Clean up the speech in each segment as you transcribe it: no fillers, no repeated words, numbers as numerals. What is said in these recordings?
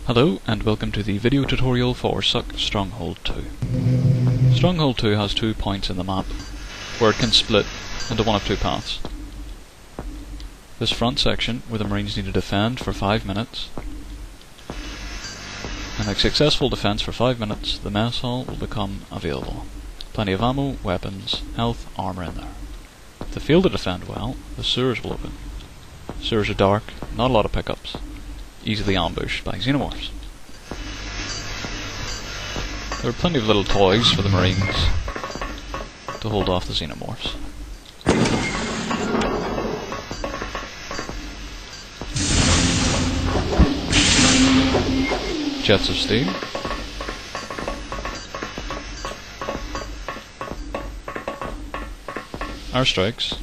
Hello and welcome to the video tutorial for Suk Stronghold 2. Stronghold 2 has 2 points in the map where it can split into one of two paths. This front section where the Marines need to defend for 5 minutes, and a successful defence for 5 minutes, the mess hall will become available. Plenty of ammo, weapons, health, armour in there. If they fail to defend well, the sewers will open. Sewers are dark, not a lot of pickups, easily ambushed by xenomorphs. There are plenty of little toys for the Marines to hold off the xenomorphs. Jets of steel. Airstrikes.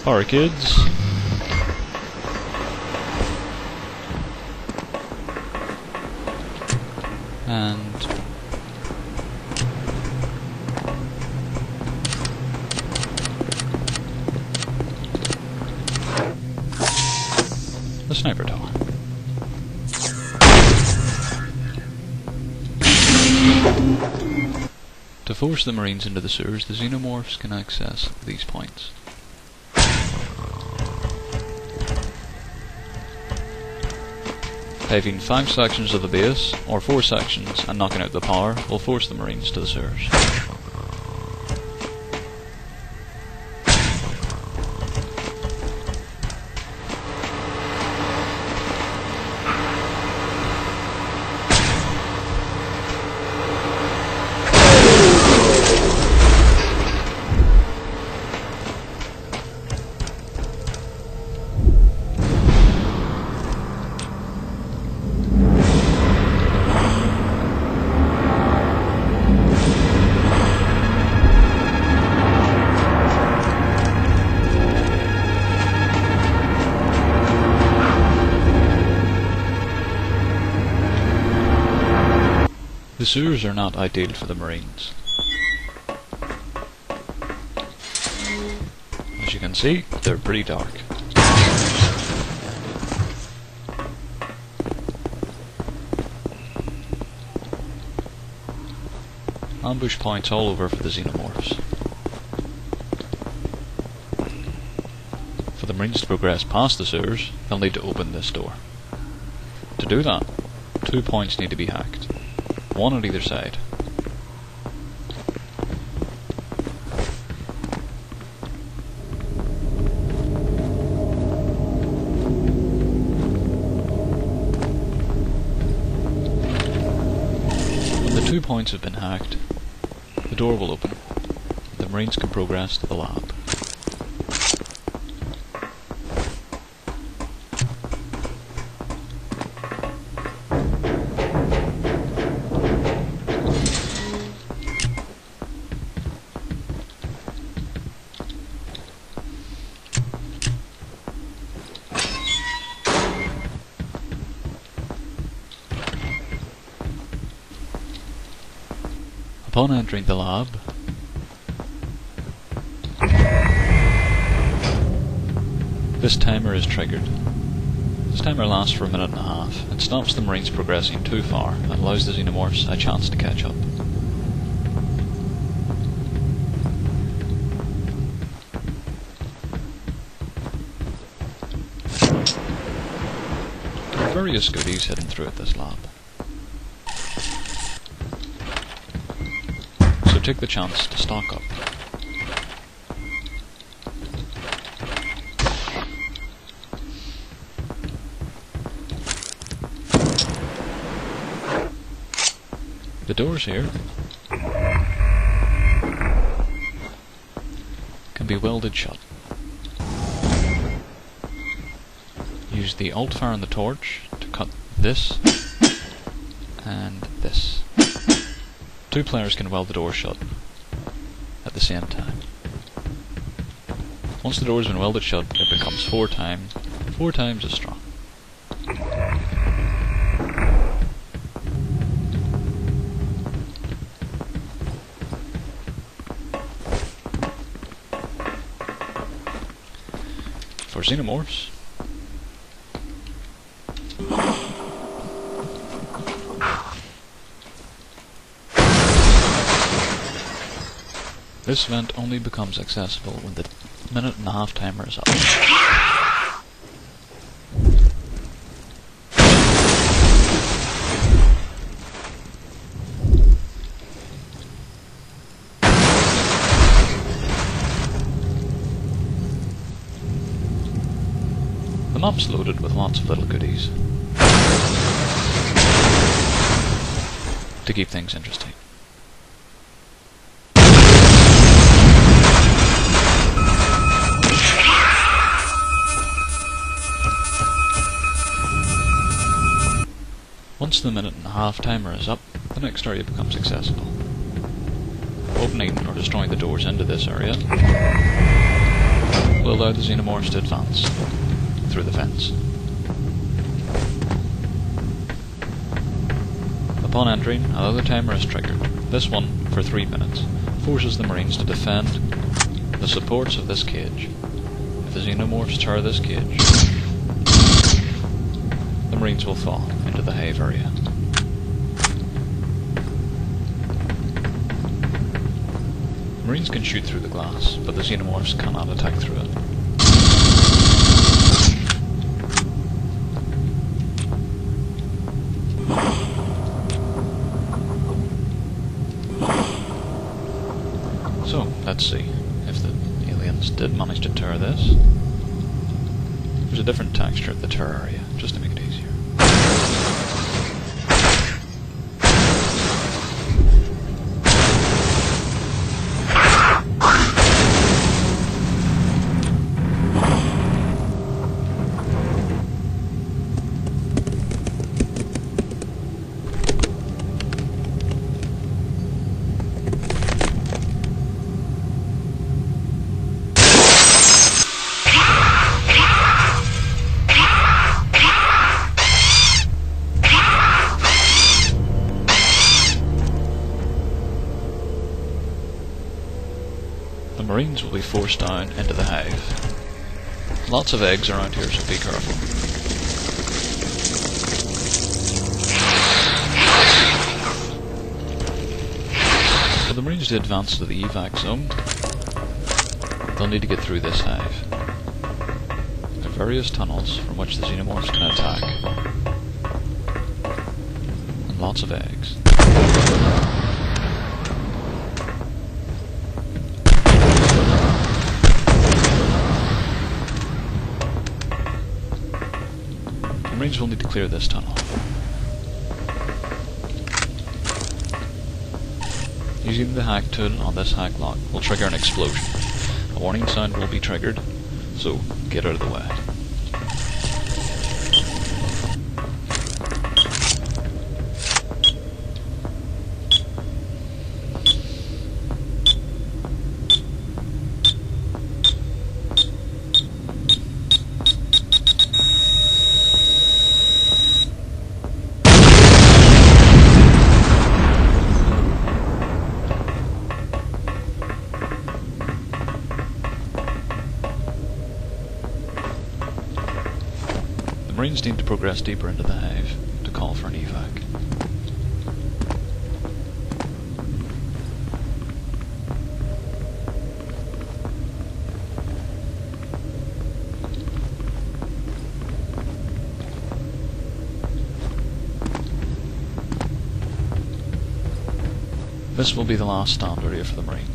Barricades. And the sniper tower. To force the Marines into the sewers, the xenomorphs can access these points. Paving 5 sections of the base, or 4 sections, and knocking out the power will force the Marines to the sewers. The sewers are not ideal for the Marines. As you can see, they're pretty dark. Ambush points all over for the xenomorphs. For the Marines to progress past the sewers, they'll need to open this door. To do that, 2 points need to be hacked. One on either side. When the 2 points have been hacked, the door will open. The Marines can progress to the lab. Upon entering the lab, this timer is triggered. This timer lasts for 1.5 minutes. It stops the Marines progressing too far and allows the xenomorphs a chance to catch up. There are various goodies hidden throughout this lab. So take the chance to stock up. The doors here can be welded shut. Use the alt fire and the torch to cut this and this. 2 players can weld the door shut at the same time. Once the door has been welded shut, it becomes 4 times as strong. xenomorphs. This vent only becomes accessible when the minute-and-a-half timer is up. The map's loaded with lots of little goodies to keep things interesting. Once the minute-and-a-half timer is up, the next area becomes accessible. Opening or destroying the doors into this area will allow the xenomorphs to advance through the fence. Upon entering, another timer is triggered. This one, for 3 minutes, forces the Marines to defend the supports of this cage. If the xenomorphs tear this cage, the Marines will fall into the hive area. Marines can shoot through the glass, but the xenomorphs cannot attack through it. So, let's see if the aliens did manage to tear this. There's a different texture at the tear area, just to make it easier. The Marines will be forced down into the hive. Lots of eggs around here, so be careful. For the Marines to advance to the evac zone, they'll need to get through this hive. There are various tunnels from which the xenomorphs can attack. And lots of eggs. The Marines will need to clear this tunnel. Using the hack tool on this hack lock will trigger an explosion. A warning sound will be triggered, so get out of the way. Marines need to progress deeper into the hive to call for an evac. This will be the last stand area for the Marines.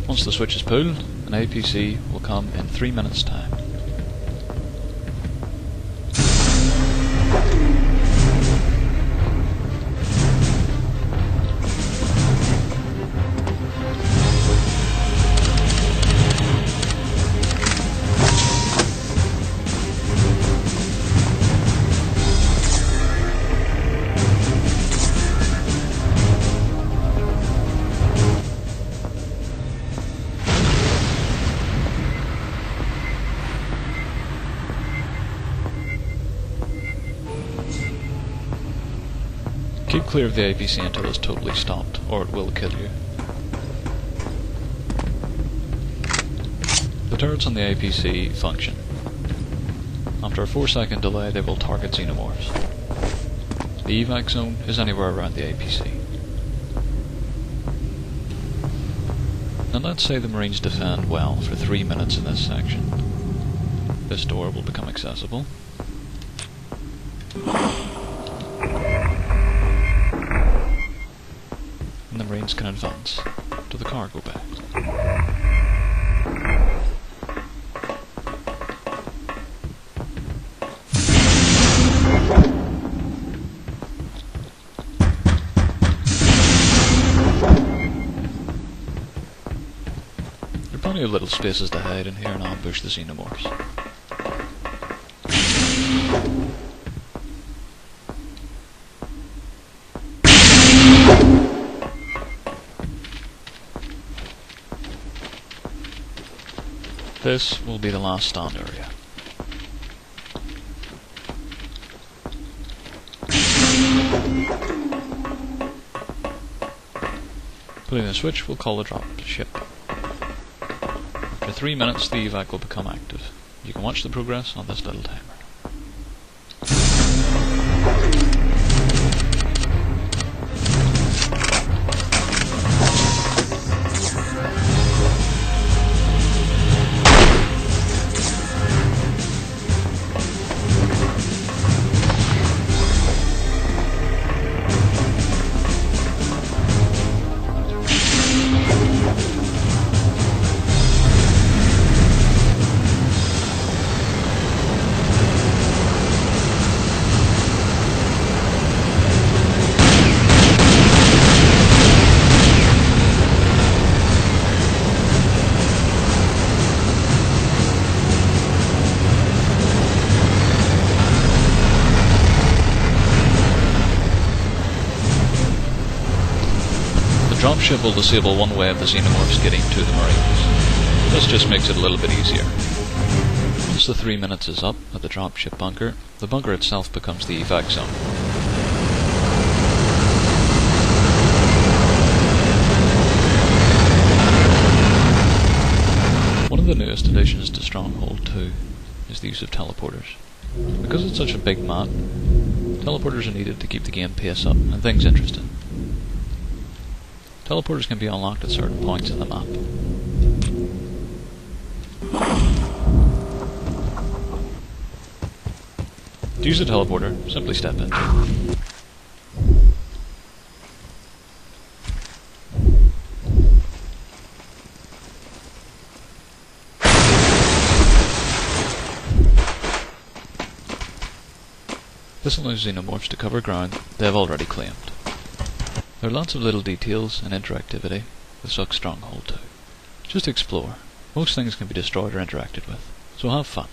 Once the switch is pulled, an APC will come in 3 minutes' time. clear of the APC until it's totally stopped, or it will kill you. The turrets on the APC function. After a 4-second delay, they will target xenomorphs. The evac zone is anywhere around the APC. Now let's say the Marines defend well for 3 minutes in this section. This door will become accessible. And the Marines can advance to the cargo bay. There are plenty of little spaces to hide in here and ambush the xenomorphs. This will be the last stand area. Putting the switch will call the drop ship. After 3 minutes, the evac will become active. You can watch the progress on this little timer. The dropship will disable one way of the xenomorphs getting to the Marines. This just makes it a little bit easier. Once the 3 minutes is up at the dropship bunker, the bunker itself becomes the evac zone. One of the newest additions to Stronghold 2 is the use of teleporters. Because it's such a big map, teleporters are needed to keep the game pace up and things interesting. Teleporters can be unlocked at certain points in the map. To use a teleporter, simply step in. This allows xenomorphs to cover ground they have already claimed. There are lots of little details and interactivity with Suk Stronghold 2. Just explore. Most things can be destroyed or interacted with, so have fun.